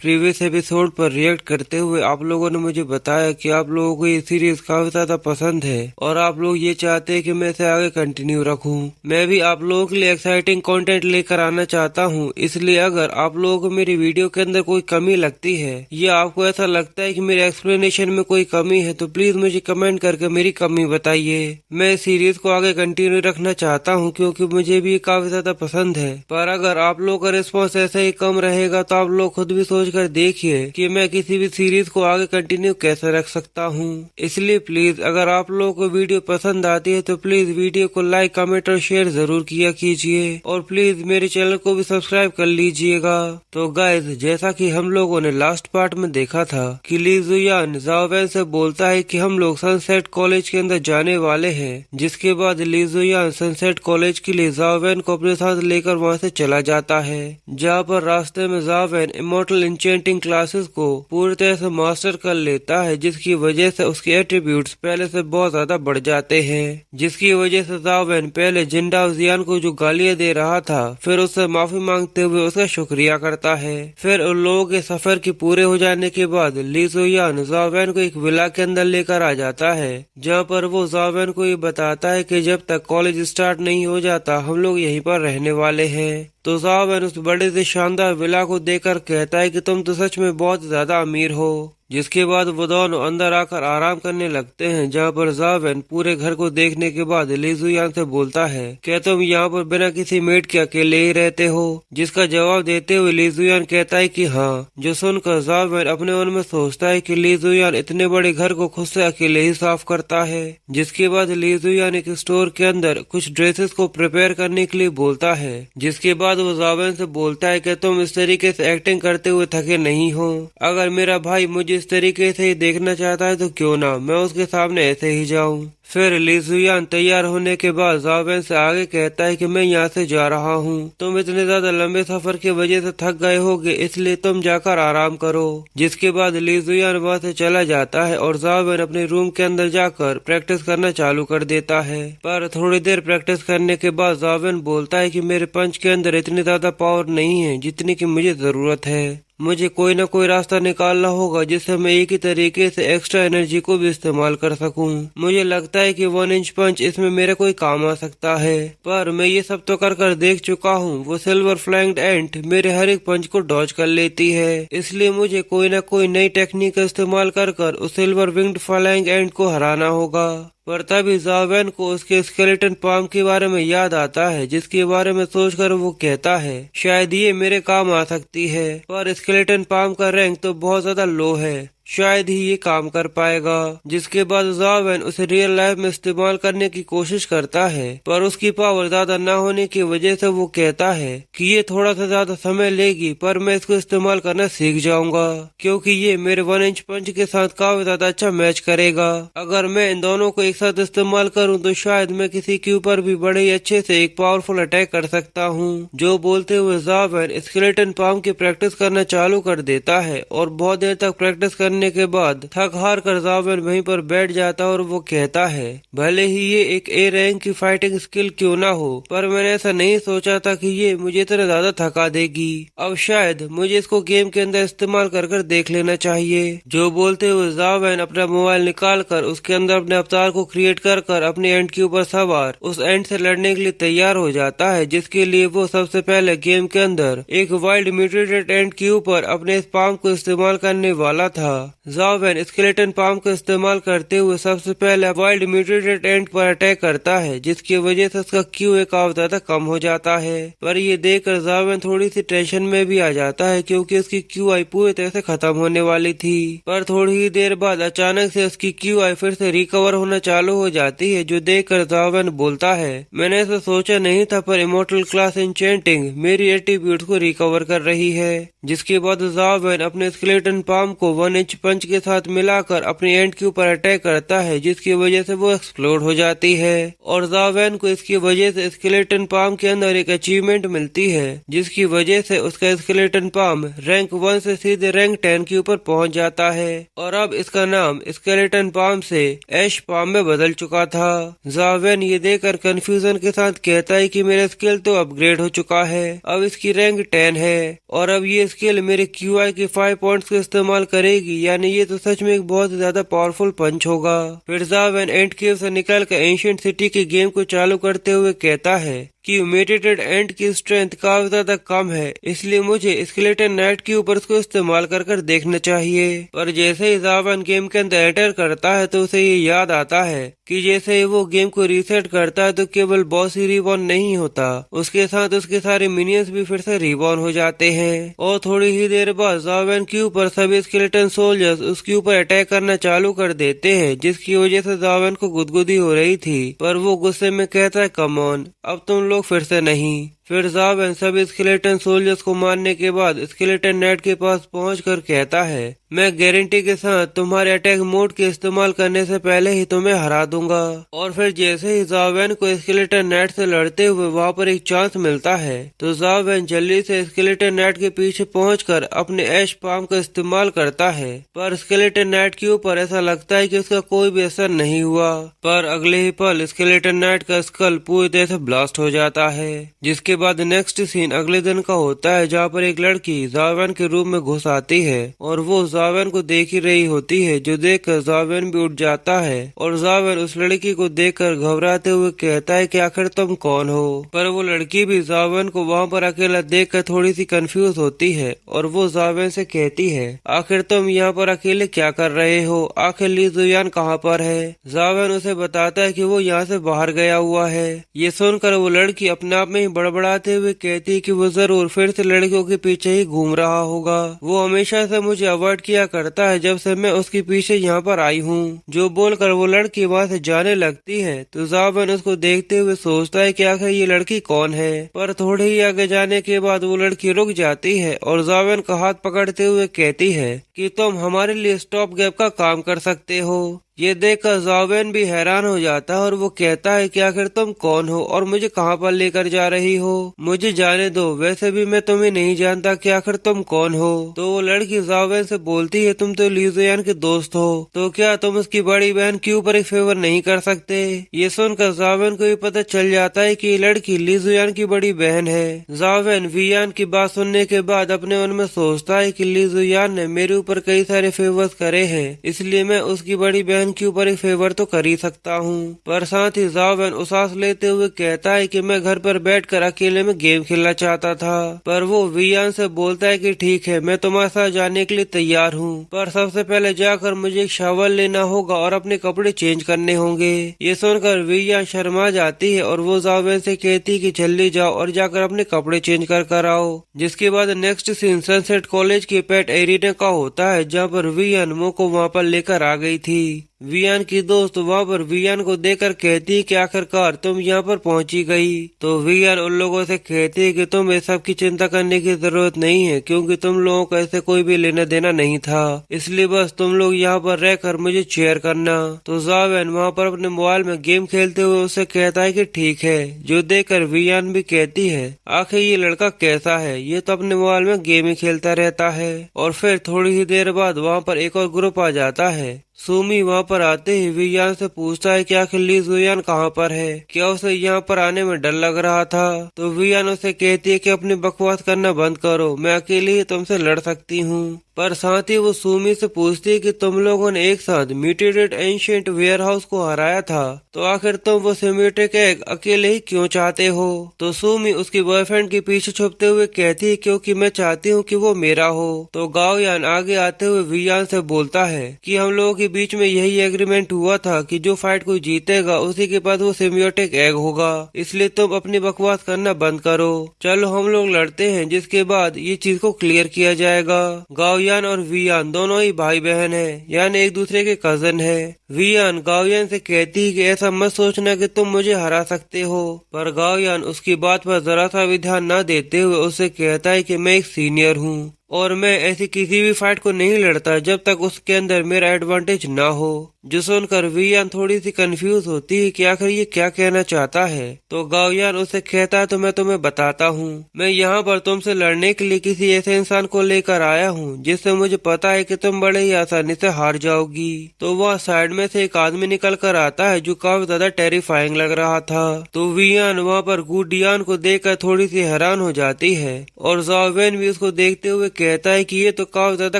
Previous episode पर react करते हुए आप लोगों ने मुझे बताया कि आप लोगों को ये सीरीज काफी ज्यादा पसंद है और आप लोग ये चाहते हैं कि मैं इसे आगे कंटिन्यू रखूं। मैं भी आप लोगों के लिए एक्साइटिंग कंटेंट लेकर आना चाहता हूं, इसलिए अगर आप लोगों को मेरी वीडियो के अंदर कोई कमी लगती है या आपको ऐसा लगता है कि मेरे एक्सप्लेनेशन में कोई कमी है तो प्लीज मुझे कमेंट करके मेरी कमी बताइए। मैं इस सीरीज को आगे कंटिन्यू रखना चाहता हूँ क्योंकि मुझे भी काफी ज्यादा पसंद है, पर अगर आप लोगों का रिस्पॉन्स ऐसे ही कम रहेगा तो आप लोग खुद भी सोच कर देखिए कि मैं किसी भी सीरीज को आगे कंटिन्यू कैसे रख सकता हूँ। इसलिए प्लीज अगर आप लोगों को वीडियो पसंद आती है तो प्लीज वीडियो को लाइक, कमेंट और शेयर जरूर किया कीजिए और प्लीज मेरे चैनल को भी सब्सक्राइब कर लीजिएगा। तो गाइज, जैसा कि हम लोगों ने लास्ट पार्ट में देखा था कि ली जुयान ज़ाओ वैन से बोलता है कि हम लोग सनसेट कॉलेज के अंदर जाने वाले हैं, जिसके बाद ली जुयान सनसेट कॉलेज के लिए ज़ाओ वैन को अपने साथ लेकर वहाँ से चला जाता है, जहाँ पर रास्ते में ज़ाओ वैन इमॉर्टल इंचेंटिंग क्लासेस को पूरी तरह से मास्टर कर लेता है, जिसकी वजह से उसके एट्रीब्यूट्स पहले से बहुत ज्यादा बढ़ जाते हैं, जिसकी वजह से ज़ाओ वैन पहले जिन डाओ जियान को जो गालियां दे रहा था फिर उससे माफी मांगते हुए उसका शुक्रिया करता है। फिर उन लोगों के सफर के पूरे हो जाने के बाद ली जुयान ज़ाओ वैन को एक विला के अंदर लेकर आ जाता है, जहाँ पर वो ज़ाओ वैन को ये बताता है कि जब तक कॉलेज स्टार्ट नहीं हो जाता हम लोग यहीं पर रहने वाले हैं। तो ज़ाओ वैन उस बड़े से शानदार विला को देखकर कहता है कि तुम तो सच में बहुत ज्यादा अमीर हो, जिसके बाद वो दोनों अंदर आकर आराम करने लगते हैं, जहाँ पर ज़ाओ वैन पूरे घर को देखने के बाद ली जुयान से बोलता है क्या तुम यहाँ पर बिना किसी मेड के अकेले ही रहते हो, जिसका जवाब देते हुए ली जुयान कहता है कि हाँ। जो सुनकर ज़ाओ वैन अपने मन में सोचता है कि ली जुयान इतने बड़े घर को खुद से अकेले ही साफ करता है, जिसके बाद ली जुयान एक स्टोर के अंदर कुछ ड्रेसेस को प्रिपेयर करने के लिए बोलता है, जिसके बाद वो ज़ाओ वैन से बोलता है कि तुम इस तरीके से एक्टिंग करते हुए थके नहीं हो, अगर मेरा भाई मुझे इस तरीके से ही देखना चाहता है तो क्यों ना मैं उसके सामने ऐसे ही जाऊं। फिर ली जुयान तैयार होने के बाद ज़ाओ वैन से आगे कहता है कि मैं यहाँ से जा रहा हूँ, तुम इतने ज्यादा लंबे सफर की वजह से थक गए होगे इसलिए तुम जाकर आराम करो। जिसके बाद ली जुयान वहाँ से चला जाता है और ज़ाओ वैन अपने रूम के अंदर जाकर प्रैक्टिस करना चालू कर देता है, पर थोड़ी देर प्रैक्टिस करने के बाद ज़ाओ वैन बोलता है कि मेरे पंच के अंदर इतनी ज्यादा पावर नहीं है जितनी की मुझे जरूरत है, मुझे कोई न कोई रास्ता निकालना होगा जिससे मैं एक ही तरीके से एक्स्ट्रा एनर्जी को भी इस्तेमाल कर सकूं। मुझे लगता है कि 1 इंच पंच इसमें मेरे कोई काम आ सकता है, पर मैं ये सब तो कर देख चुका हूँ। वो सिल्वर फ्लैंग्ड एंट मेरे हर एक पंच को डॉज कर लेती है, इसलिए मुझे कोई न कोई नई टेक्निक का इस्तेमाल कर उस सिल्वर विंग्ड फ्लैंग एंट को हराना होगा। पर तभी ज़ाओ वैन को उसके स्केलेटन पाम के बारे में याद आता है, जिसके बारे में सोचकर वो कहता है शायद ये मेरे काम आ सकती है, पर स्केलेटन पाम का रैंक तो बहुत ज्यादा लो है, शायद ही ये काम कर पाएगा। जिसके बाद ज़ाओ वैन उसे रियल लाइफ में इस्तेमाल करने की कोशिश करता है, पर उसकी पावर ज्यादा न होने की वजह से वो कहता है कि ये थोड़ा सा ज्यादा समय लेगी पर मैं इसको इस्तेमाल करना सीख जाऊंगा, क्योंकि ये मेरे 1 इंच पंच के साथ काफी ज्यादा अच्छा मैच करेगा। अगर मैं इन दोनों को एक साथ इस्तेमाल करूँ तो शायद मैं किसी के ऊपर भी बड़े ही अच्छे से एक पावरफुल अटैक कर सकता हूँ। जो बोलते हुए ज़ाओ वैन स्केलेटन पाम की प्रैक्टिस करना चालू कर देता है और बहुत देर तक प्रैक्टिस करने के बाद थक हार कर ज़ाओ वैन वहीं पर बैठ जाता है और वो कहता है भले ही ये एक ए रैंक की फाइटिंग स्किल क्यों ना हो, पर मैंने ऐसा नहीं सोचा था कि ये मुझे इतना ज्यादा थका देगी, अब शायद मुझे इसको गेम के अंदर इस्तेमाल कर देख लेना चाहिए। जो बोलते हुए ज़ाओ वैन अपना मोबाइल निकाल कर उसके अंदर अपने अवतार को क्रिएट कर अपने एंट के ऊपर सवार उस एंट से लड़ने के लिए तैयार हो जाता है, जिसके लिए वो सबसे पहले गेम के अंदर एक वाइल्ड म्यूटेटेड एंट के ऊपर अपने इस पाम को इस्तेमाल करने वाला था। ज़ाओ वैन स्केलेटन पाम का इस्तेमाल करते हुए सबसे पहले वाइल्ड म्यूटेटेड एंट पर अटैक करता है, जिसकी वजह से उसका क्यूए काफी ज्यादा कम हो जाता है, पर ये देखकर ज़ाओ वैन थोड़ी सी टेंशन में भी आ जाता है क्योंकि उसकी क्यूआई पूरी तरह से खत्म होने वाली थी। पर थोड़ी ही देर बाद अचानक से उसकी क्यूआई फिर से रिकवर होना चालू हो जाती है, जो देखकर ज़ाओ वैन बोलता है मैंने ऐसा सोचा नहीं था, पर इमॉर्टल क्लास एन्चेंटिंग मेरी एट्रीब्यूट्स को रिकवर कर रही है। जिसके बाद ज़ाओ वैन अपने स्केलेटन पाम को 1 इंच पंच के साथ मिलाकर अपने एंट के ऊपर अटैक करता है, जिसकी वजह से वो एक्सप्लोड हो जाती है और ज़ाओ वैन को इसकी वजह से स्केलेटन पाम के अंदर एक अचीवमेंट मिलती है, जिसकी वजह से उसका स्केलेटन पाम रैंक 1 से सीधे रैंक 10 के ऊपर पहुंच जाता है और अब इसका नाम स्केलेटन पाम से ऐश पाम में बदल चुका था। ज़ाओ वैन ये देखकर कंफ्यूजन के साथ कहता है कि मेरा स्किल तो अपग्रेड हो चुका है, अब इसकी रैंक 10 है और अब ये स्किल मेरे QI के 5 पॉइंट्स का इस्तेमाल करेगी, यानी ये तो सच में एक बहुत ज्यादा पावरफुल पंच होगा। फिर ज़ावेन एंट केव से निकल कर एंशिएंट सिटी के गेम को चालू करते हुए कहता है कि म्यूटेटेड एंट की स्ट्रेंथ काफी ज्यादा कम है, इसलिए मुझे स्केलेटन नाइट के ऊपर उसको इस्तेमाल कर देखना चाहिए। पर जैसे ही ज़ावेन गेम के अंदर एंटर करता है तो उसे ये याद आता है कि जैसे ही वो गेम को रीसेट करता है तो केवल बॉस ही रिबॉर्न नहीं होता, उसके साथ उसके सारे मिनियंस भी फिर से रिबॉर्न हो जाते हैं। और थोड़ी ही देर बाद ज़ावेन के ऊपर सभी स्केलेटन सोल्जर्स उसके ऊपर अटैक करना चालू कर देते हैं, जिसकी वजह से ज़ावेन को गुदगुदी हो रही थी। पर वो गुस्से में कहता है, कम ऑन, अब तुम लोग फिर से नहीं। फिर ज़ावेन सभी स्केलेटन सोल्जर्स को मारने के बाद स्केलेटन नाइट के पास पहुंचकर कहता है, मैं गारंटी के साथ तुम्हारे अटैक मोड के इस्तेमाल करने से पहले ही तुम्हें हरा दूंगा। और फिर जैसे ही ज़ावेन को स्केलेटन नाइट से लड़ते हुए वहां पर एक चांस मिलता है तो ज़ावेन जल्दी से स्केलेटन नाइट के पीछे पहुंचकर अपने ऐश पाम का इस्तेमाल करता है। पर स्केलेटन नाइट के ऊपर ऐसा लगता है कि उसका कोई भी असर नहीं हुआ। पर अगले ही पल स्केलेटन नाइट का स्कल पूरी तरह से ब्लास्ट हो जाता है। जिसके बाद नेक्स्ट सीन अगले दिन का होता है, जहाँ पर एक लड़की ज़ावेन के रूम में घुस आती है और वो ज़ावेन को देख ही रही होती है, जो देखकर ज़ावेन भी उठ जाता है। और ज़ावेन उस लड़की को देखकर घबराते हुए कहता है कि आखिर तुम कौन हो। पर वो लड़की भी ज़ावेन को वहाँ पर अकेला देखकर थोड़ी सी कंफ्यूज होती है और वो ज़ावेन से कहती है, आखिर तुम यहाँ पर अकेले क्या कर रहे हो, आखिर ली जुयान कहाँ पर है। ज़ावेन उसे बताता है कि वो यहाँ से बाहर गया हुआ है। ये सुनकर वो लड़की अपने आप में ही बड़बड़ाते हुए कहती है कि वो जरूर फिर से लड़कियों के पीछे ही घूम रहा होगा। वो हमेशा से मुझे अवॉइड किया करता है जब से मैं उसके पीछे यहाँ पर आई हूँ। जो बोलकर वो लड़की वहाँ से जाने लगती है तो ज़ावेन उसको देखते हुए सोचता है कि आखिर ये लड़की कौन है। पर थोड़े ही आगे जाने के बाद वो लड़की रुक जाती है और ज़ावेन का हाथ पकड़ते हुए कहती है कि तुम हमारे लिए स्टॉप गैप का काम कर सकते हो। ये देखकर ज़ावेन भी हैरान हो जाता है और वो कहता है कि आखिर तुम कौन हो और मुझे कहाँ पर लेकर जा रही हो, मुझे जाने दो, वैसे भी मैं तुम्हें नहीं जानता कि आखिर तुम कौन हो। तो वो लड़की ज़ावेन से बोलती है, तुम तो ली जुयान के दोस्त हो, तो क्या तुम उसकी बड़ी बहन के ऊपर एक फेवर नहीं कर सकते। ये सुनकर ज़ावेन को भी पता चल जाता है कि ये लड़की ली जुयान की बड़ी बहन है। ज़ावेन वियान की बात सुनने के बाद अपने मन में सोचता है कि ली जुयान ने मेरे ऊपर कई सारे फेवर्स करे हैं, इसलिए मैं उसकी बड़ी बहन के ऊपर एक फेवर तो कर ही सकता हूँ। पर साथ ही ज़ावेन उसास लेते हुए कहता है कि मैं घर पर बैठकर अकेले में गेम खेलना चाहता था। पर वो वियान से बोलता है कि ठीक है, मैं तुम्हारे साथ जाने के लिए तैयार हूँ, पर सबसे पहले जाकर मुझे एक शावर लेना होगा और अपने कपड़े चेंज करने होंगे। ये सुनकर वियान शर्मा जाती है और वो ज़ावेन से कहती है कि जल्दी जाओ और जाकर अपने कपड़े चेंज कर आओ। जिसके बाद नेक्स्ट सीन सनसेट कॉलेज के पेट एरिना का होता है, जहाँ पर वियान मो को वहाँ पर लेकर आ गई थी। वियान की दोस्त वहाँ पर वियान को देखकर कहती है कि आखिरकार तुम यहाँ पर पहुँची गई। तो वियान उन लोगों से कहती है कि तुम्हें सबकी चिंता करने की जरूरत नहीं है, क्योंकि तुम लोगों को ऐसे कोई भी लेना देना नहीं था, इसलिए बस तुम लोग यहाँ पर रहकर मुझे चेयर करना। तो ज़ावेन वहाँ पर अपने मोबाइल में गेम खेलते हुए उसे कहता है कि ठीक है, जो देखकर वियान भी कहती है, आखिर ये लड़का कैसा है, ये तो अपने मोबाइल में गेम ही खेलता रहता है। और फिर थोड़ी ही देर बाद वहाँ पर एक और ग्रुप आ जाता है। सूमी वहाँ पर आते ही वियान से पूछता है कि आखिर ली जुयान कहाँ पर है, क्या उसे यहाँ पर आने में डर लग रहा था। तो वियान उसे कहती है कि अपनी बकवास करना बंद करो, मैं अकेली ही तुमसे लड़ सकती हूँ। पर साथ ही वो सूमी से पूछती है कि तुम लोगों ने एक साथ म्यूटेटेड एंशिएंट वेयरहाउस को हराया था, तो आखिर तुम वो सिम्बियोटिक एग अकेले ही क्यों चाहते हो। तो सूमी उसकी बॉयफ्रेंड के पीछे छुपते हुए कहती है क्योंकि मैं चाहती हूँ कि वो मेरा हो। तो गाओयान आगे आते हुए वियान से बोलता है कि हम लोगों के बीच में यही एग्रीमेंट हुआ था कि जो फाइट कोई जीतेगा उसी के पास वो सिम्बियोटिक एग होगा, इसलिए तुम अपनी बकवास करना बंद करो, चलो हम लोग लड़ते हैं, जिसके बाद ये चीज को क्लियर किया जाएगा। गाओयान और वियान दोनों ही भाई बहन है, यानी एक दूसरे के कजन है। वियान गाओयान से कहती है कि ऐसा मत सोचना कि तुम मुझे हरा सकते हो, पर गाओयान उसकी बात पर जरा सा भी ध्यान न देते हुए उससे कहता है कि मैं एक सीनियर हूँ और मैं ऐसी किसी भी फाइट को नहीं लड़ता जब तक उसके अंदर मेरा एडवांटेज ना हो। जो सुनकर वियान थोड़ी सी कंफ्यूज होती है कि आखिर ये क्या कहना चाहता है। तो गाओयान उसे कहता है तो मैं तुम्हें बताता हूँ, मैं यहाँ पर तुमसे लड़ने के लिए किसी ऐसे इंसान को लेकर आया हूँ जिससे मुझे पता है कि तुम बड़े ही आसानी से हार जाओगी। तो वह साइड में से एक आदमी निकल कर आता है जो काफी ज्यादा टेरिफाइंग लग रहा था। तो वियान वहाँ पर गुडियान को देखकर थोड़ी सी हैरान हो जाती है और ज़ाओवेन भी उसको देखते हुए कहता है कि ये तो काफी ज्यादा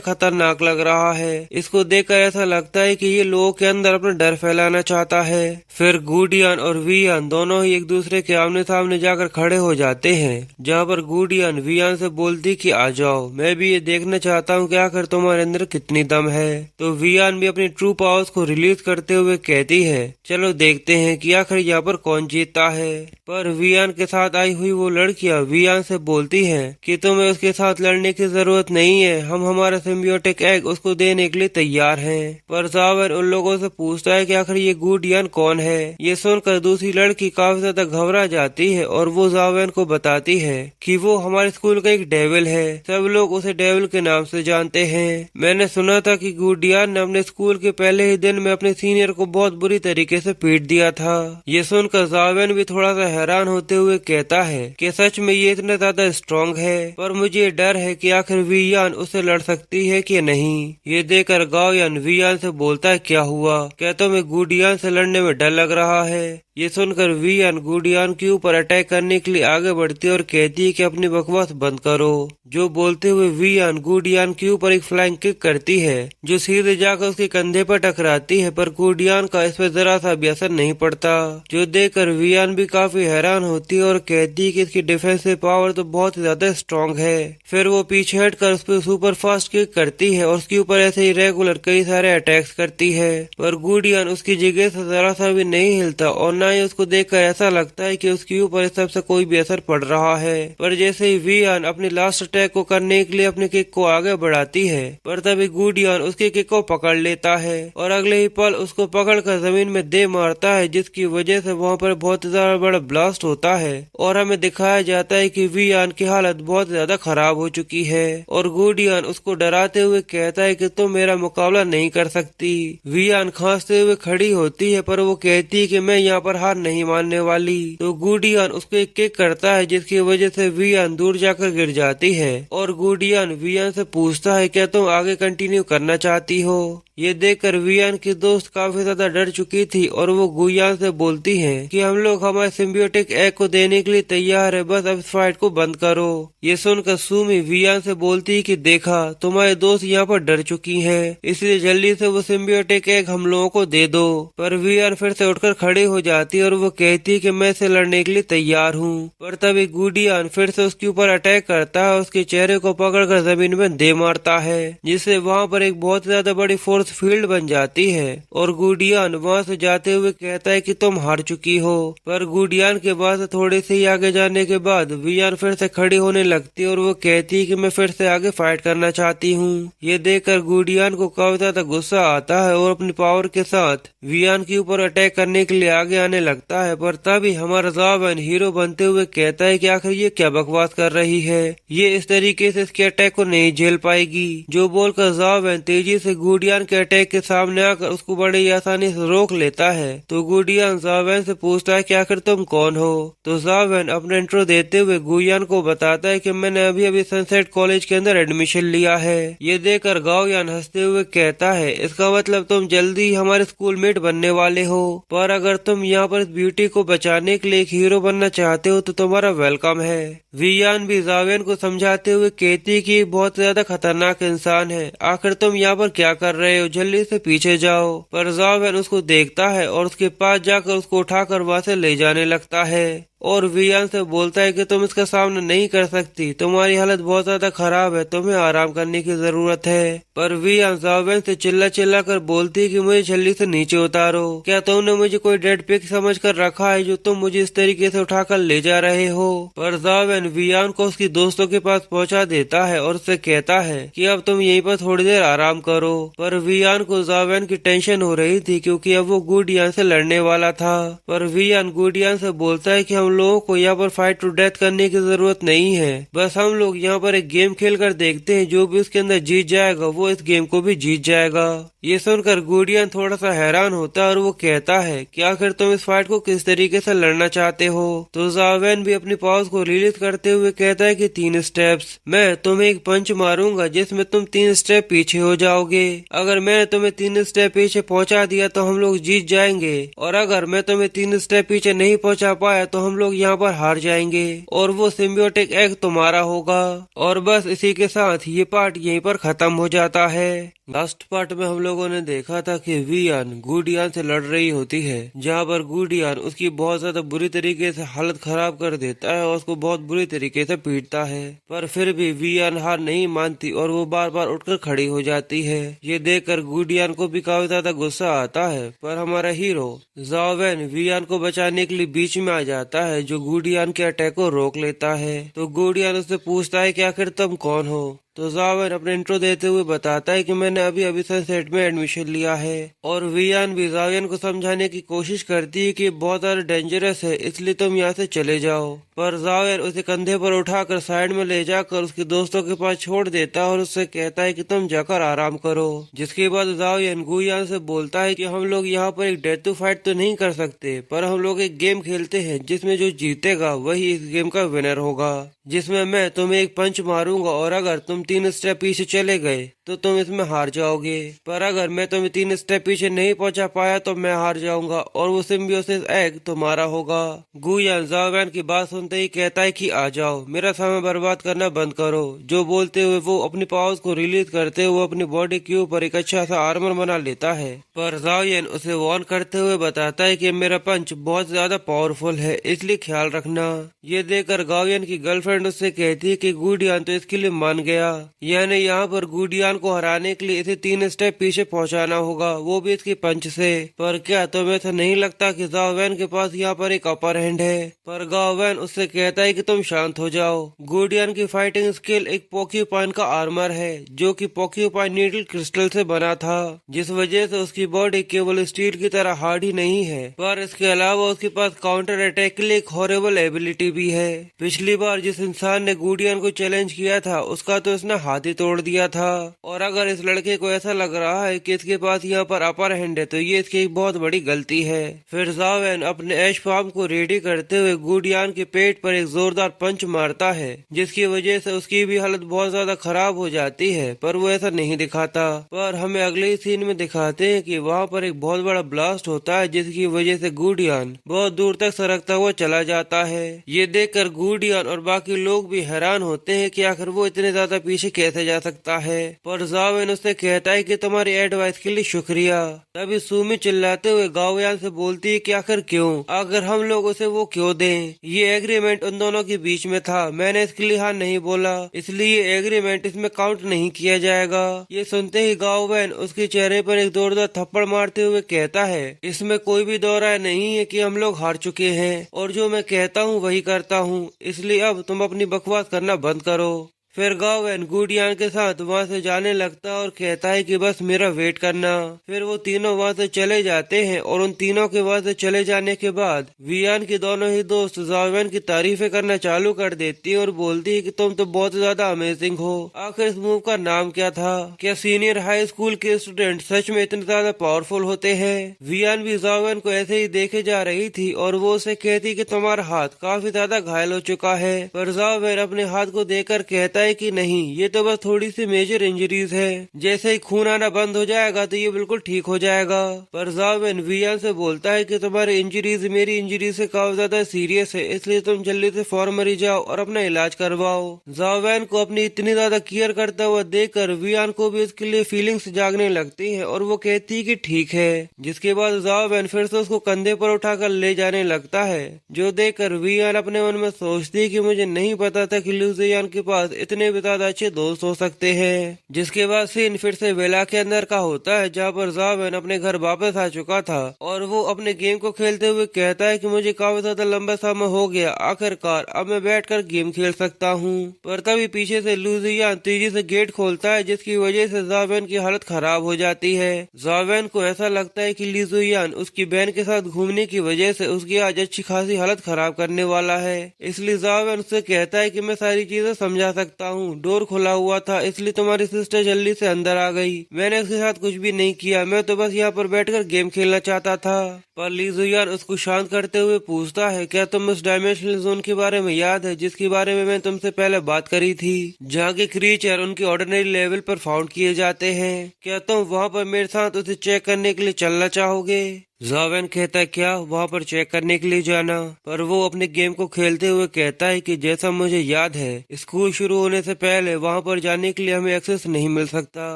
खतरनाक लग रहा है। इसको देखकर ऐसा लगता है कि ये लोगों के अंदर अपना डर फैलाना चाहता है। फिर गुडियान और वियान दोनों ही एक दूसरे के आमने सामने जाकर खड़े हो जाते हैं, जहाँ पर गुडियान वियान से बोलती कि आ जाओ, मैं भी ये देखना चाहता हूँ कि आखिर तुम्हारे अंदर कितनी दम है। तो वियान भी अपनी ट्रू पावर्स को रिलीज करते हुए कहती है चलो देखते हैं कि आखिर यहाँ पर कौन जीतता है। पर वियान के साथ आई हुई वो लड़कियां वियान से बोलती हैं कि तुम्हें उसके साथ लड़ने की जरूरत नहीं है, हम हमारा सिम्बियोटिक एग उसको देने के लिए तैयार हैं। पर ज़ावेन उन लोगों से पूछता है कि आखिर ये गुडियान कौन है। ये सुनकर दूसरी लड़की काफी ज्यादा घबरा जाती है और वो ज़ावेन को बताती है कि वो हमारे स्कूल का एक डेविल है, सब लोग उसे डेविल के नाम से जानते हैं। मैंने सुना था कि गुडियान ने अपने स्कूल के पहले ही दिन में अपने सीनियर को बहुत बुरी तरीके से पीट दिया था। ये सुनकर ज़ावेन भी थोड़ा सा हैरान होते हुए कहता है कि सच में ये इतना ज्यादा स्ट्रॉन्ग है, पर मुझे डर है कि आखिर वियान उससे लड़ सकती है कि नहीं। ये देखकर गाओयान वियान से बोलता है क्या हुआ, क्या तुम्हें गुडियान से लड़ने में डर लग रहा है। ये सुनकर वियान गुडियान के ऊपर अटैक करने के लिए आगे बढ़ती है और कहती है कि अपनी बकवास बंद करो। जो बोलते हुए वियान गुडियान के ऊपर एक फ्लाइंग किक करती है जो सीधे जाकर उसके कंधे पर टकराती है, पर गुडियान का इस पर जरा सा भी असर नहीं पड़ता। जो देखकर वियान भी काफी हैरान होती है और कहती है कि इसकी डिफेंसिव पावर तो बहुत ही ज्यादा स्ट्रॉन्ग है। फिर वो पीछे हटकर उस पर सुपर फास्ट किक करती है और उसके ऊपर ऐसे ही रेगुलर कई सारे अटैक्स करती है, पर गुडियान उसकी जगह से जरा सा भी नहीं हिलता और न ही उसको देखकर ऐसा लगता है कि उसके ऊपर इस सबसे कोई भी असर पड़ रहा है। पर जैसे ही वियान अपनी लास्ट अटैक को करने के लिए अपने किक को आगे बढ़ाती है, पर तभी गुडियान उसके किक को पकड़ लेता है और अगले ही पल उसको पकड़कर जमीन में दे मारता है, जिसकी वजह से वहाँ पर बहुत ज्यादा बड़ा ब्लास्ट होता है और हमें दिखाया जाता है कि वियान की हालत बहुत ज्यादा खराब हो चुकी है और गुडियान उसको डराते हुए कहता है कि तुम मेरा मुकाबला नहीं कर सकती। वियान खांसते हुए खड़ी होती है, पर वो कहती है कि मैं यहाँ पर हार नहीं मानने वाली। तो गुडियान उसको एक किक करता है जिसकी वजह से वियान दूर जाकर गिर जाती है और गुडियान वियान से पूछता है क्या तुम आगे कंटिन्यू करना चाहती हो। ये देखकर वियान की दोस्त काफी ज्यादा डर चुकी थी और वो गुडियान से बोलती है कि हम लोग हमारे सिम्बियोटिक एग को देने के लिए तैयार है, बस अब इस फाइट को बंद करो। ये सुनकर सुमी वियान से बोलती है कि देखा तुम्हारे दोस्त यहाँ पर डर चुकी हैं, इसलिए जल्दी से वो सिम्बियोटिक एग हम लोगों को दे दो। पर वियान फिर से उठकर खड़ी हो जाती है और वो कहती है कि मैं इसे लड़ने के लिए तैयार हूँ। पर तभी गुडियान फिर से उसके ऊपर अटैक करता है, उसके चेहरे को पकड़कर जमीन में दे मारता है, जिससे वहाँ पर एक बहुत ज्यादा बड़ी फोर्स फील्ड बन जाती है और गुडियान वहाँ से जाते हुए कहता है कि तुम हार चुकी हो। पर गुडियान के बाद थोड़े से ही आगे जाने के बाद वियान फिर से खड़ी होने लगती है और वो कहती है कि मैं फिर से आगे फाइट करना चाहती हूँ। ये देखकर गुडियान को काफी ज्यादा गुस्सा आता है और अपनी पावर के साथ वियान के ऊपर अटैक करने के लिए आगे आने लगता है, पर तभी हमारा ज़ावेन हीरो बनते हुए कहता है कि आखिर ये क्या बकवास कर रही है, ये इस तरीके से इसके अटैक को नहीं झेल पाएगी। जो बोलकर ज़ावेन तेजी से गुडियान के अटैक के सामने आकर उसको बड़ी आसानी से रोक लेता है। तो गुडियान ज़ावेन से पूछता है कि आखिर तुम कौन हो। तो ज़ावेन अपना इंट्रो देते हुए गुडियान को बताता है कि मैंने अभी अभी सनसेट कॉलेज के अंदर एडमिशन लिया है। ये देखकर गाओयान हंसते हुए कहता है इसका मतलब तुम जल्दी हमारे स्कूल मेट बनने वाले हो, पर अगर तुम यहाँ पर इस ब्यूटी को बचाने के लिए एक हीरो बनना चाहते हो तो तुम्हारा वेलकम है। वियान भी ज़ावेन को समझाते हुए कहती कि बहुत ज्यादा खतरनाक इंसान है, आखिर तुम यहाँ पर क्या कर रहे हो, जल्दी से पीछे जाओ। पर ज़ावेन उसको देखता है और उसके पास जाकर उसको उठाकर वहाँ से ले जाने लगता है और वियान से बोलता है कि तुम इसका सामना नहीं कर सकती, तुम्हारी हालत बहुत ज्यादा खराब है, तुम्हें आराम करने की जरूरत है। पर वियान ज़ावेन से चिल्ला चिल्ला कर बोलती है कि मुझे जल्दी से नीचे उतारो, क्या तुमने मुझे कोई डेड पिग समझ कर रखा है जो तुम मुझे इस तरीके से उठाकर ले जा रहे हो। पर ज़ावेन वियान को उसकी दोस्तों के पास पहुंचा देता है और उससे कहता है कि अब तुम यहीं पर थोड़ी देर आराम करो। पर वियान को ज़ावेन की टेंशन हो रही थी क्योंकि अब वो गुडियान से लड़ने वाला था। पर वियान गुडियान से बोलता है कि हम लोगों को यहाँ पर फाइट टू डेथ करने की जरूरत नहीं है। बस हम लोग यहाँ पर एक गेम खेल कर देखते हैं, जो भी उसके अंदर जीत जाएगा वो इस गेम को भी जीत जाएगा। ये सुनकर गुडियन थोड़ा सा हैरान होता है और वो कहता है कि आखिर तुम इस फाइट को किस तरीके से लड़ना चाहते हो। तो ज़ाओ वैन भी अपनी पावर्स को रिलीज करते हुए कहता है कि 3 स्टेप्स, मैं तुम्हें एक पंच मारूंगा जिसमें तुम 3 स्टेप पीछे हो जाओगे। अगर मैंने तुम्हें 3 स्टेप पीछे पहुंचा दिया तो हम लोग जीत जाएंगे, और अगर मैं तुम्हें 3 स्टेप पीछे नहीं पहुंचा पाया तो हम लोग यहाँ पर हार जाएंगे और वो सिम्बियोटिक एग तुम्हारा होगा। और बस इसी के साथ ये पार्ट यहीं पर खत्म हो जाता है। लास्ट पार्ट में हम लोगों ने देखा था कि वियान गुडियन से लड़ रही होती है, जहाँ पर गुडियन उसकी बहुत ज्यादा बुरी तरीके से हालत खराब कर देता है और उसको बहुत बुरी तरीके से पीटता है, पर फिर भी वियान हार नहीं मानती और वो बार बार उठकर खड़ी हो जाती है। ये देखकर गुडियन को भी काफी ज्यादा गुस्सा आता है, पर हमारा हीरो ज़ाओ वैन वियान को बचाने के लिए बीच में आ जाता है, जो गुडियन के अटैक को रोक लेता है। तो गुडियन उससे पूछता है कि आखिर तुम कौन हो। तो ज़ाओ वैन अपने इंट्रो देते हुए बताता है कि मैंने अभी अभी सनसेट में एडमिशन लिया है। और वियान भी ज़ाओ वैन को समझाने की कोशिश करती है कि बहुत ज्यादा डेंजरस है, इसलिए तुम यहाँ से चले जाओ। पर ज़ाओ वैन उसे कंधे पर उठाकर साइड में ले जाकर उसके दोस्तों के पास छोड़ देता है और उससे कहता है कि तुम जाकर आराम करो। जिसके बाद ज़ाओ वैन गुडियन से बोलता है कि हम लोग यहाँ पर एक डेथ टू फाइट तो नहीं कर सकते, पर हम लोग एक गेम खेलते हैं जिसमें जो जीतेगा वही इस गेम का विनर होगा, जिसमें मैं तुम्हें एक पंच मारूंगा और अगर तुम 3 स्टेप पीछे चले गए तो तुम इसमें हार जाओगे, पर अगर मैं तुम्हें 3 स्टेप पीछे नहीं पहुंचा पाया तो मैं हार जाऊंगा और वो सिम्बियोसिस एग तुम्हारा होगा। गुडियन ज़ाओ वैन की बात सुनते ही कहता है कि आ जाओ, मेरा समय बर्बाद करना बंद करो। जो बोलते हुए वो अपनी पावर्स को रिलीज करते हुए अपनी बॉडी के ऊपर एक अच्छा सा आर्मर बना लेता है, पर ज़ाओ वैन उसे वार्न करते हुए बताता है कि मेरा पंच बहुत ज्यादा पावरफुल है, इसलिए ख्याल रखना। ये देखकर ज़ाओ वैन की गर्लफ्रेंड उससे कहती है कि गुडियन तो इसके लिए मान गया, यानी यहाँ पर गुडियन को हराने के लिए इसे 3 स्टेप पीछे पहुंचाना होगा, वो भी इसके पंच से। पर क्या तुम्हें ऐसा नहीं लगता कि ज़ाओ वैन के पास यहाँ पर एक अपर हैंड है? पर ज़ाओ वैन उससे कहता है कि तुम शांत हो जाओ। गुडियन की फाइटिंग स्किल एक पोर्क्यूपाइन का आर्मर है, जो कि पोर्क्यूपाइन नीडल क्रिस्टल से बना था, जिस वजह से उसकी बॉडी केवल स्टील की तरह हार्ड ही नहीं है, पर इसके अलावा उसके पास काउंटर अटैक के लिए एक हॉरेबल एबिलिटी भी है। पिछली बार जिस इंसान ने गुडियन को चैलेंज किया था उसका तो इसने हाथ ही तोड़ दिया था, और अगर इस लड़के को ऐसा लग रहा है कि इसके पास यहाँ पर अपर हैंड है तो ये इसकी एक बहुत बड़ी गलती है। फिर ज़ाओ वैन अपने ऐश फार्म को रेडी करते हुए गुडियन के पेट पर एक जोरदार पंच मारता है, जिसकी वजह से उसकी भी हालत बहुत ज्यादा खराब हो जाती है, पर वो ऐसा नहीं दिखाता। पर हमें अगले ही सीन में दिखाते हैं कि वहाँ पर एक बहुत बड़ा ब्लास्ट होता है, जिसकी वजह से गुडियन बहुत दूर तक सरकता हुआ चला जाता है। ये देखकर गुडियन और बाकी लोग भी हैरान होते हैं कि आखिर वो इतने ज्यादा पीछे कैसे जा सकता है। पर ज़ाओ वैन उससे कहता है कि तुम्हारी एडवाइस के लिए शुक्रिया। तभी सुमी चिल्लाते हुए ज़ाओ वैन से बोलती है कि आखिर क्यों, अगर हम लोग उसे वो क्यों दें, ये एग्रीमेंट उन दोनों के बीच में था, मैंने इसके लिए हाँ नहीं बोला, इसलिए एग्रीमेंट इसमें काउंट नहीं किया जाएगा। ये सुनते ही ज़ाओ वैन उसके चेहरे पर एक जोरदार थप्पड़ मारते हुए कहता है, इसमें कोई भी दो राय नहीं है कि हम लोग हार चुके हैं और जो मैं कहता हूँ वही करता हूँ, इसलिए अब तुम अपनी बकवास करना बंद करो। फिर ज़ाओ वैन गुडियन के साथ वहाँ से जाने लगता है और कहता है कि बस मेरा वेट करना। फिर वो तीनों वहाँ से चले जाते हैं और उन तीनों के वहाँ से चले जाने के बाद वियान की दोनों ही दोस्त ज़ाओ वैन की तारीफें करना चालू कर देती है और बोलती है कि तुम तो बहुत ज्यादा अमेजिंग हो। आखिर इस मूव का नाम क्या था? क्या सीनियर हाई स्कूल के स्टूडेंट सच में इतने ज्यादा पावरफुल होते हैं? वियान भी ज़ाओ वैन को ऐसे ही देखे जा रही थी और वो उसे कहती कि तुम्हारा हाथ काफी ज्यादा घायल हो चुका है, पर ज़ाओ वैन अपने हाथ को देखकर कहता है कि नहीं, ये तो बस थोड़ी सी मेजर इंजरीज है, जैसे ही खून आना बंद हो जाएगा तो ये बिल्कुल ठीक हो जाएगा। पर ज़ाओ वैन वियान से बोलता है कि तुम्हारी इंजरीज मेरी इंजरी से काफी ज्यादा सीरियस है, इसलिए तुम जल्दी से फॉर्मरी जाओ और अपना इलाज करवाओ। ज़ाओ वैन को अपनी इतनी ज्यादा केयर करता हुआ देखकर वियान को भी उसके लिए फीलिंग्स जागने लगती है और वो कहती है कि ठीक है। जिसके बाद ज़ाओ वैन फिर से उसको कंधे पर उठाकर ले जाने लगता है, जो देखकर वियान अपने मन में सोचती है कि मुझे नहीं पता था कि लुजियान के पास इतने उतने भी ज्यादा अच्छे दोस्त हो सकते हैं। जिसके बाद सीन फिर से वेला के अंदर का होता है, जहाँ पर जावेन अपने घर वापस आ चुका था और वो अपने गेम को खेलते हुए कहता है कि मुझे काफी ज्यादा लंबा समय हो गया, आखिरकार अब मैं बैठकर गेम खेल सकता हूँ। पर तभी पीछे से लुजियान तेजी से गेट खोलता है, जिसकी वजह से जावेन की हालत खराब हो जाती है। जावेन को ऐसा लगता है कि लुजियान उसकी बहन के साथ घूमने की वजह से उसकी आज अच्छी खासी हालत खराब करने वाला है। इसलिए जावेन उससे कहता है कि मैं सारी चीजें समझा सकता हूँ, डोर खुला हुआ था इसलिए तुम्हारी सिस्टर जल्दी से अंदर आ गई, मैंने उसके साथ कुछ भी नहीं किया, मैं तो बस यहाँ पर बैठकर गेम खेलना चाहता था। पर लुजियान उसको शांत करते हुए पूछता है, क्या तुम उस डायमेंशनल जोन के बारे में याद है जिसके बारे में मैं तुमसे पहले बात करी थी, जहाँ के क्रीचर उनके ऑर्डिनरी लेवल पर फाउंड किए जाते हैं? क्या तुम वहाँ पर मेरे साथ उसे चेक करने के लिए चलना चाहोगे? जावेन कहता है, क्या वहाँ पर चेक करने के लिए जाना? पर वो अपने गेम को खेलते हुए कहता है कि जैसा मुझे याद है स्कूल शुरू होने से पहले वहाँ पर जाने के लिए हमें एक्सेस नहीं मिल सकता।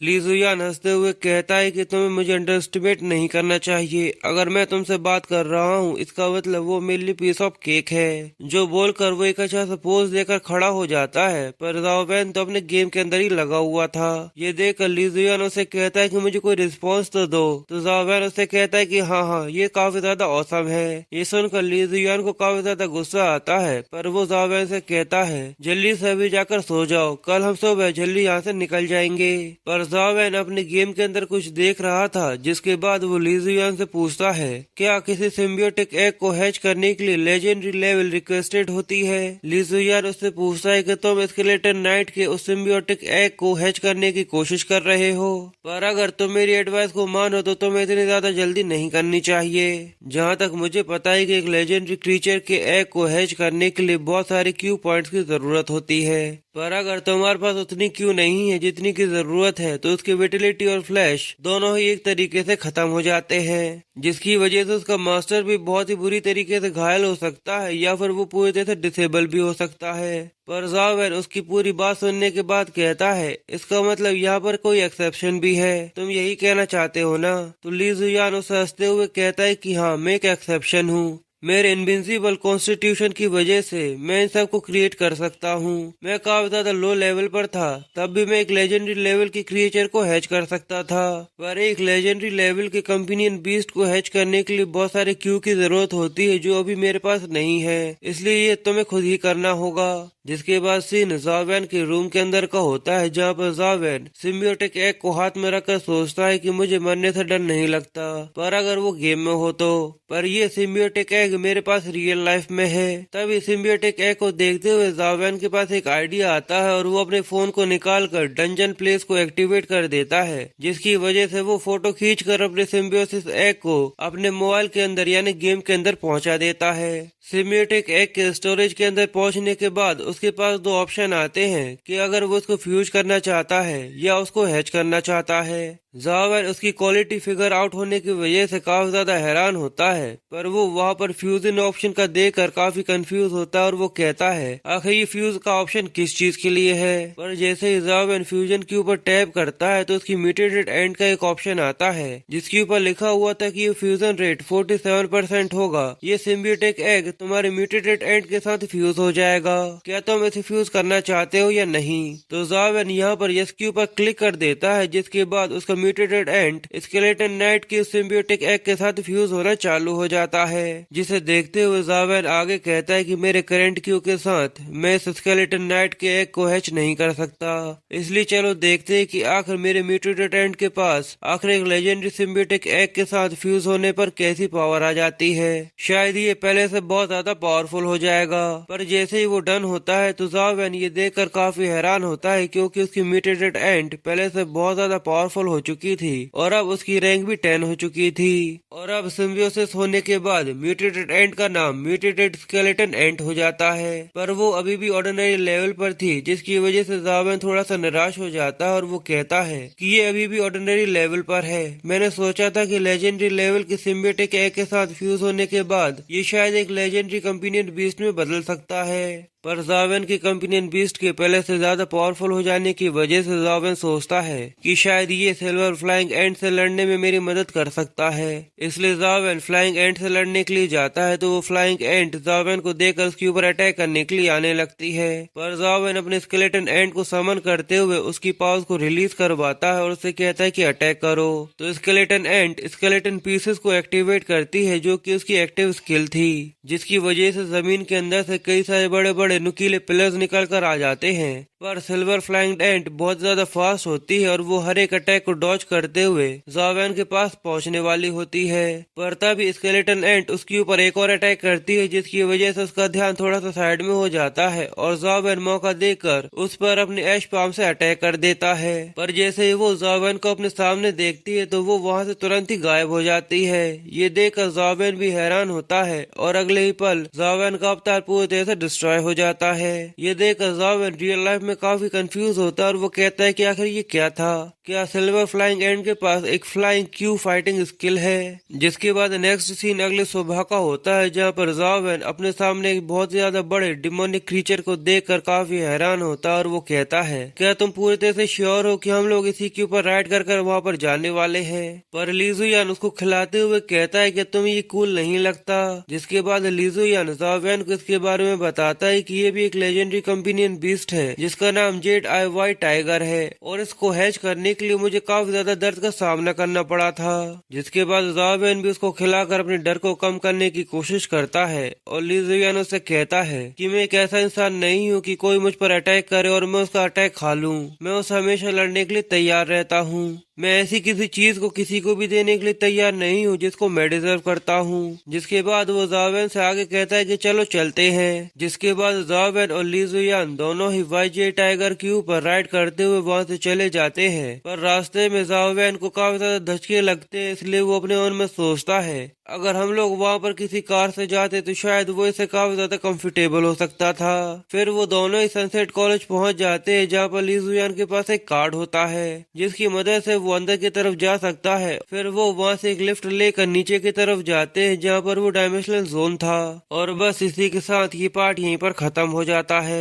लुजियान हंसते हुए कहता है कि तुम्हें मुझे अंडरस्टिमेट नहीं करना चाहिए, अगर मैं तुमसे बात कर रहा हूँ इसका मतलब वो मेरे लिए पीस ऑफ केक है। जो बोलकर वो एक अच्छा सा पोज देकर खड़ा हो जाता है, पर जावेन तो अपने गेम के अंदर ही लगा हुआ था। ये देखकर लुजियान उसे कहता है कि मुझे कोई रिस्पॉन्स तो दो, तो जावेन उसे कहता है कि हाँ, ये काफी ज्यादा औसम है। ये सुनकर लुजियान को काफी ज्यादा गुस्सा आता है, पर वो जावेन से कहता है जल्दी से अभी जाकर सो जाओ, कल हम सुबह जल्दी यहाँ से निकल जाएंगे। पर जावेन अपने गेम के अंदर कुछ देख रहा था, जिसके बाद वो लुजियान से पूछता है, क्या किसी सिम्बियोटिक एग को हैच करने के लिए लेजेंडरी लेवल रिक्वेस्टेड होती है? लुजियान उससे पूछता है कि तुम स्केलेटन नाइट के उस सिम्बियोटिक एग को हैच करने की कोशिश कर रहे हो, पर अगर तुम मेरी एडवाइस को मानो तो तुम्हें इतनी ज्यादा जल्दी नहीं करनी चाहिए। जहाँ तक मुझे पता है कि एक लेजेंडरी क्रीचर के एग को हैच करने के लिए बहुत सारे क्यू पॉइंट्स की जरूरत होती है, पर अगर तुम्हारे पास उतनी क्यू नहीं है जितनी की जरूरत है तो उसकी विटिलिटी और फ्लैश दोनों ही एक तरीके से खत्म हो जाते हैं, जिसकी वजह से उसका मास्टर भी बहुत ही बुरी तरीके से घायल हो सकता है या फिर वो पूरी तरह से डिसेबल भी हो सकता है। पर जावेन उसकी पूरी बात सुनने के बाद कहता है, इसका मतलब यहाँ पर कोई एक्सेप्शन भी है, तुम यही कहना चाहते हो ना? तो लुजियान उसे हंसते हुए कहता है कि हाँ, मैं एक एक्सेप्शन हूँ, मेरे इनविंसिबल कॉन्स्टिट्यूशन की वजह से मैं इन सब को क्रिएट कर सकता हूँ। मैं काफी ज्यादा लो लेवल पर था, तब भी मैं एक लेजेंडरी लेवल के क्रिएचर को हैच कर सकता था, पर एक लेजेंडरी लेवल के कंपेनियन बीस्ट को हैच करने के लिए बहुत सारे क्यू की जरूरत होती है जो अभी मेरे पास नहीं है, इसलिए ये तुम्हें खुद ही करना होगा। जिसके बाद सीन जावेन के रूम के अंदर का होता है, जहाँ पर जावेन सिम्बियोटिक एग को हाथ में रखकर सोचता है कि मुझे मरने से डर नहीं लगता, पर अगर वो गेम में हो तो। पर ये सिम्बियोटिक एग मेरे पास रियल लाइफ में है। तभी सिम्बियोटिक एग को देखते हुए जावेन के पास एक आइडिया आता है और वो अपने फोन को निकालकर डंजन प्लेस को एक्टिवेट कर देता है, जिसकी वजह से वो फोटो खींचकर अपने सिम्बियोसिस एग को अपने मोबाइल के अंदर यानी गेम के अंदर पहुंचा देता है। सिम्बियोटिक एग के स्टोरेज के अंदर पहुंचने के बाद उसके पास दो ऑप्शन आते हैं कि अगर वो उसको फ्यूज करना चाहता है या उसको हैच करना चाहता है। जावेन उसकी क्वालिटी फिगर आउट होने की वजह से काफी ज्यादा हैरान होता है, पर वो वहाँ पर फ्यूजन ऑप्शन का देखकर काफी कंफ्यूज होता है और वो कहता है आखिर ये फ्यूज का ऑप्शन किस चीज के लिए है। पर जैसे ही जावेन फ्यूजन के ऊपर टैप करता है तो उसकी म्यूटेटेड एंड का एक ऑप्शन आता है, जिसके ऊपर लिखा हुआ था कि ये फ्यूजन रेट 47% होगा, ये सिम्बियोटिक एग तुम्हारे म्यूटेटेड एंड के साथ फ्यूज हो जाएगा, क्या तुम इसे फ्यूज करना चाहते हो या नहीं? तो जावेन यहाँ पर यस के ऊपर क्लिक कर देता है, जिसके बाद उसका म्यूटेटेड एंड स्केलेटन नाइट के सिम्बियोटिक एग के साथ फ्यूज होना चालू हो जाता है। जिसे देखते हुए जावेन आगे कहता है कि मेरे करंट क्यू के साथ मैं इस स्केलेटन नाइट के एग को हैच नहीं कर सकता, इसलिए चलो देखते हैं कि आखिर मेरे म्यूटेटेड एंड के पास आखिर एक लेजेंडरी सिम्बियोटिक एग के साथ फ्यूज होने पर कैसी पावर आ जाती है। शायद ये पहले से बहुत ज्यादा पावरफुल हो जाएगा। पर जैसे ही वो डन होता है तो जावेन ये देखकर काफी हैरान होता है, क्योंकि उसकी म्यूटेटेड एंड पहले से बहुत ज्यादा पावरफुल हो चुकी थी और अब उसकी रैंक भी 10 हो चुकी थी। और अब सिम्बियोसिस होने के बाद म्यूटेटेड एंट का नाम म्यूटेटेड स्केलेटन एंट हो जाता है। पर वो अभी भी ऑर्डिनरी लेवल पर थी, जिसकी वजह से जावेन थोड़ा सा निराश हो जाता है और वो कहता है कि ये अभी भी ऑर्डिनरी लेवल पर है। मैंने सोचा था कि लेजेंडरी लेवल के सिम्बियोटिक एग के साथ फ्यूज होने के बाद ये शायद एक लेजेंडरी कंपेनियन बीस्ट में बदल सकता है। पर जावेन की कंपेनियन बीस्ट के पहले से ज्यादा पावरफुल हो जाने की वजह से जावेन सोचता है कि शायद ये सिल्वर फ्लाइंग एंट से लड़ने में मेरी मदद कर सकता है। इसलिए जावेन फ्लाइंग एंट से लड़ने के लिए जाता है तो वो फ्लाइंग एंट जावेन को देखकर उसके ऊपर अटैक करने के लिए आने लगती है। पर जावेन अपने स्केलेटन एंट को समन करते हुए उसकी पावर्स को रिलीज करवाता है और उससे कहता है कि अटैक करो। तो स्केलेटन एंट स्केलेटन पीसेस को एक्टिवेट करती है जो कि उसकी एक्टिव स्किल थी, जिसकी वजह से जमीन के अंदर से कई सारे बड़े बड़े नुकीले पिलर्स निकल कर आ जाते हैं। पर सिल्वर फ्लाइंग एंट बहुत ज्यादा फास्ट होती है और वो हर एक अटैक को डॉज करते हुए जावेन के पास पहुंचने वाली होती है। पर तभी स्केलेटन एंट उसके ऊपर एक और अटैक करती है जिसकी वजह से उसका ध्यान थोड़ा सा साइड में हो जाता है और जावेन मौका देकर उस पर अपने ऐश पाम से अटैक कर देता है। पर जैसे ही वो जावेन को अपने सामने देखती है तो वो वहाँ से तुरंत ही गायब हो जाती है। ये देखकर जावेन भी हैरान होता है और अगले ही पल जावेन का अवतार पूरी तरह से डिस्ट्रॉय हो जाता है। ये देखकर जावेन रियल लाइफ में काफी कंफ्यूज होता है और वो कहता है कि आखिर ये क्या था, क्या सिल्वर फ्लाइंग एंट के पास एक फ्लाइंग क्यू फाइटिंग स्किल है। जिसके बाद नेक्स्ट सीन अगले सुबह का होता है जहाँ पर जावेन अपने सामने एक बहुत ज्यादा बड़े डिमोनिक क्रीचर को देखकर काफी हैरान होता है और वो कहता है क्या तुम पूरी तरह से श्योर हो कि हम लोग इसी के ऊपर राइड कर वहाँ पर जाने वाले हैं। पर लीजुयान उसको खिलाते हुए कहता है कि तुम्हें ये कूल नहीं लगता। जिसके बाद लीजुयान जावेन को इसके बारे में बताता है कि ये भी एक लेजेंडरी कंपेनियन बीस्ट है जिसका नाम जेड आई वाई टाइगर है और इसको हैच करने के लिए मुझे काफी ज्यादा दर्द का सामना करना पड़ा था। जिसके बाद जावेन भी उसको खिलाकर अपने डर को कम करने की कोशिश करता है और लीजुयान उससे कहता है कि मैं एक ऐसा इंसान नहीं हूँ कि कोई मुझ पर अटैक करे और मैं उसका अटैक खा लूँ। मैं उस हमेशा लड़ने के लिए तैयार रहता हूँ। मैं ऐसी किसी चीज को किसी को भी देने के लिए तैयार नहीं हूँ जिसको मैं डिजर्व करता हूँ। जिसके बाद वो जावेन से आगे कहता है कि चलो चलते हैं। जिसके बाद जावेन और लीजुयान दोनों ही वाईजे टाइगर के ऊपर राइड करते हुए वहाँ से चले जाते हैं। पर रास्ते में जावेन को काफी ज्यादा धचके लगते हैं, इसलिए वो अपने मन में सोचता है अगर हम लोग वहाँ पर किसी कार से जाते तो शायद वो इसे काफी ज्यादा कंफर्टेबल हो सकता था। फिर वो दोनों ही सनसेट कॉलेज पहुँच जाते हैं जहाँ पर लीजुयान के पास एक कार्ड होता है जिसकी मदद से वो अंदर की तरफ जा सकता है। फिर वो वहाँ से एक लिफ्ट लेकर नीचे की तरफ जाते हैं जहाँ पर वो डायमेंशनल जोन था। और बस इसी के साथ ये पार्ट यहीं पर खत्म हो जाता है।